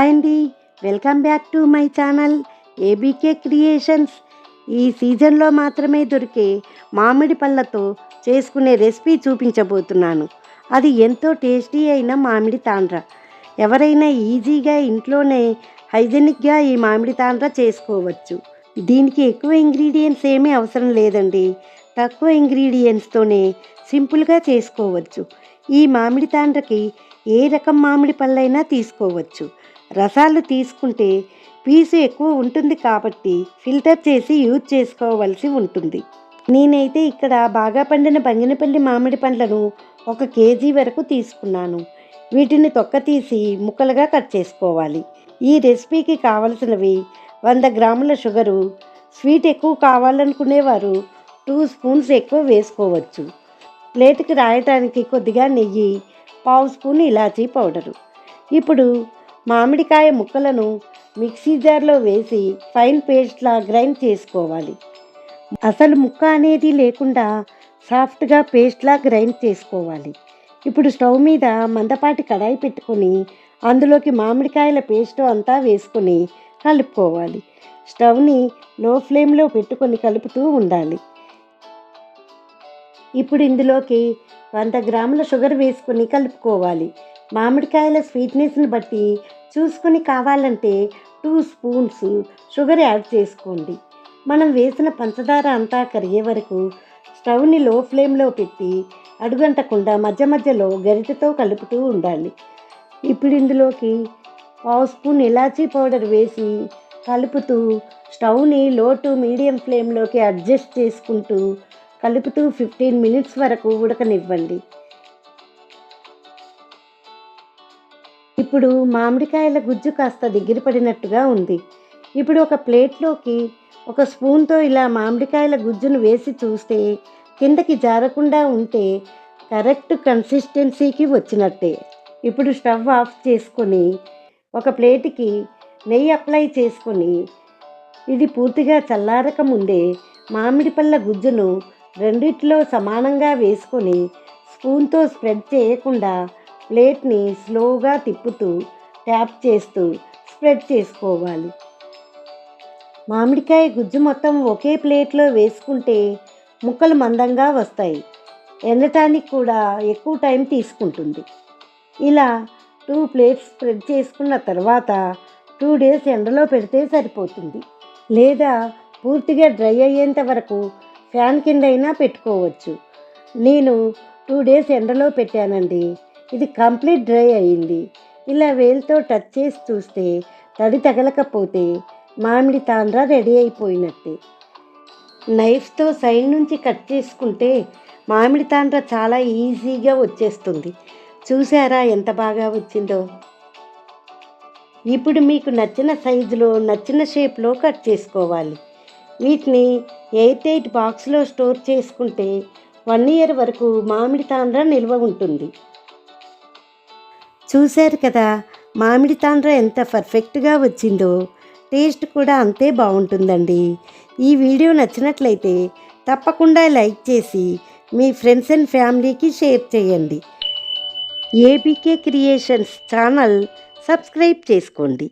Hi అండి, welcome back to my channel ABK creations. ఈ సీజన్లో మాత్రమే దొరికే మామిడి పళ్ళతో చేసుకునే రెసిపీ చూపించబోతున్నాను. అది ఎంతో టేస్టీ అయిన మామిడి తాండ్ర. ఎవరైనా ఈజీగా ఇంట్లోనే హైజెనిక్గా ఈ మామిడి తాండ్ర చేసుకోవచ్చు. దీనికి ఎక్కువ ఇంగ్రీడియంట్స్ ఏమీ అవసరం లేదండి. తక్కువ ఇంగ్రీడియంట్స్తోనే సింపుల్గా చేసుకోవచ్చు. ఈ మామిడి తాండ్రకి ఏ రకం మామిడి పళ్ళైనా తీసుకోవచ్చు. రసాలు తీసుకుంటే పీసు ఎక్కువ ఉంటుంది కాబట్టి ఫిల్టర్ చేసి యూజ్ చేసుకోవాల్సి ఉంటుంది. నేనైతే ఇక్కడ బాగా పండిన బంగినపల్లి మామిడి పండ్లను 1 కేజీ వరకు తీసుకున్నాను. వీటిని తొక్క తీసి ముక్కలుగా కట్ చేసుకోవాలి. ఈ రెసిపీకి కావలసినవి 100 గ్రాముల షుగరు, స్వీట్ ఎక్కువ కావాలనుకునేవారు 2 స్పూన్స్ ఎక్కువ వేసుకోవచ్చు. ప్లేట్కి రాయటానికి కొద్దిగా నెయ్యి, 1/2 స్పూన్ ఇలాచీ పౌడరు. ఇప్పుడు మామిడికాయ ముక్కలను మిక్సీ జార్లో వేసి ఫైన్ పేస్ట్లా గ్రైండ్ చేసుకోవాలి. అసలు ముక్క అనేది లేకుండా సాఫ్ట్గా పేస్ట్లా గ్రైండ్ చేసుకోవాలి. ఇప్పుడు స్టవ్ మీద మందపాటి కడాయి పెట్టుకొని అందులోకి మామిడికాయల పేస్ట్ అంతా వేసుకొని కలుపుకోవాలి. స్టవ్ని లో ఫ్లేమ్లో పెట్టుకొని కలుపుతూ ఉండాలి. ఇప్పుడు ఇందులోకి 100 గ్రాముల షుగర్ వేసుకొని కలుపుకోవాలి. మామిడికాయల స్వీట్నెస్ని బట్టి చూసుకొని కావాలంటే 2 స్పూన్స్ షుగర్ యాడ్ చేసుకోండి. మనం వేసిన పంచదార అంతా కరిగే వరకు స్టవ్ని లో ఫ్లేమ్లో పెట్టి అడుగంటకుండా మధ్య మధ్యలో గరిటెతో కలుపుతూ ఉండాలి. ఇప్పుడు ఇందులోకి 1/2 స్పూన్ ఇలాచీ పౌడర్ వేసి కలుపుతూ స్టవ్ని లో టు మీడియం ఫ్లేమ్లోకి అడ్జస్ట్ చేసుకుంటూ కలుపుతూ 15 మినిట్స్ వరకు ఉడకనివ్వండి. ఇప్పుడు మామిడికాయల గుజ్జు కాస్త దగ్గర పడినట్టుగా ఉంది. ఇప్పుడు ఒక ప్లేట్లోకి 1 స్పూన్తో ఇలా మామిడికాయల గుజ్జును వేసి చూస్తే కిందకి జారకుండా ఉంటే కరెక్ట్ కన్సిస్టెన్సీకి వచ్చినట్టే. ఇప్పుడు స్టవ్ ఆఫ్ చేసుకొని ఒక ప్లేట్కి నెయ్యి అప్లై చేసుకొని ఇది పూర్తిగా చల్లారక ముందే మామిడి పళ్ళ గుజ్జును రెండిట్లో సమానంగా వేసుకొని స్పూన్తో స్ప్రెడ్ చేయకుండా ప్లేట్ని స్లోగా తిప్పుతూ ట్యాప్ చేస్తూ స్ప్రెడ్ చేసుకోవాలి. మామిడికాయ గుజ్జు మొత్తం ఒకే ప్లేట్లో వేసుకుంటే ముక్కలు మందంగా వస్తాయి. ఎండటానికి కూడా ఎక్కువ టైం తీసుకుంటుంది. ఇలా 2 ప్లేట్స్ స్ప్రెడ్ చేసుకున్న తర్వాత 2 డేస్ ఎండలో పెడితే సరిపోతుంది. లేదా పూర్తిగా డ్రై అయ్యేంత వరకు ఫ్యాన్ కింద అయినా పెట్టుకోవచ్చు. నేను 2 డేస్ ఎండలో పెట్టానండి. ఇది కంప్లీట్ డ్రై అయ్యింది. ఇలా వేలుతో టచ్ చేసి చూస్తే తడి తగలకపోతే మామిడి తాండ్ర రెడీ అయిపోయినట్టే. నైఫ్తో సైడ్ నుంచి కట్ చేసుకుంటే మామిడి తాండ్ర చాలా ఈజీగా వచ్చేస్తుంది. చూసారా ఎంత బాగా వచ్చిందో. ఇప్పుడు మీకు నచ్చిన సైజులో నచ్చిన షేప్లో కట్ చేసుకోవాలి. వీటిని ఎయిర్ టైట్ బాక్స్లో స్టోర్ చేసుకుంటే 1 ఇయర్ వరకు మామిడి తాండ్ర నిల్వ ఉంటుంది. చూశారు కదా మామిడి తాండ్ర ఎంత పర్ఫెక్ట్గా వచ్చిందో. టేస్ట్ కూడా అంతే బాగుంటుందండి. ఈ వీడియో నచ్చినట్లయితే తప్పకుండా లైక్ చేసి మీ ఫ్రెండ్స్ అండ్ ఫ్యామిలీకి షేర్ చేయండి. ఏబీకే క్రియేషన్స్ ఛానల్ సబ్స్క్రైబ్ చేసుకోండి.